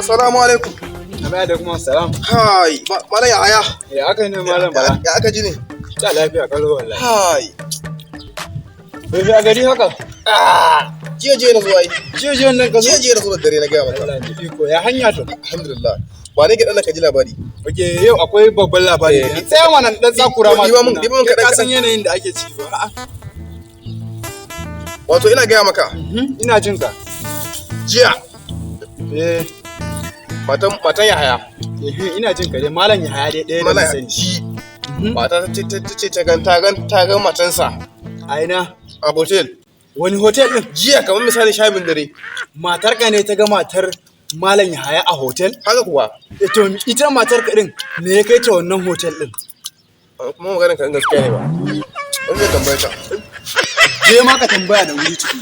Assalamu alaikum. Amma da kuma salam. Hai, Malam Yahaya. Ya aka ne Malam Bala? Ya aka ji ne? Ta lafiya kallo wallahi. Hai. Bai fi a gari haka? Jiya na zuwa yi. Jiya nan ka zo? Jiya na zuwa dare na gaya maka. Allah ji iko ya hanya to. Alhamdulillah. Ba ne gidan ka ji labari. Oke yau akwai babban labari. Sai wannan dan tsakura ma. Diba mun kadan ka san yanayin da ake ciki ba. Wato ina gaya maka. Ina jin ka. Jiya. Matan Yahaya. Ina jin ka dai Malam Yahaya dai ɗaya da sani. Mata ta ce ta ga matansa. A ina? A hotel. Wani hotel din? Jiya kamar misali 12 dare. Matar ka ne ta ga matar Malam Yahaya a hotel? Haka kuwa. To ita matar ka din me ya kai ta wannan hotel din? Kuma maganar ka gaskiya ne ba. Wani zai tambaye ka. Je ma ka tambaya da wuri ciki.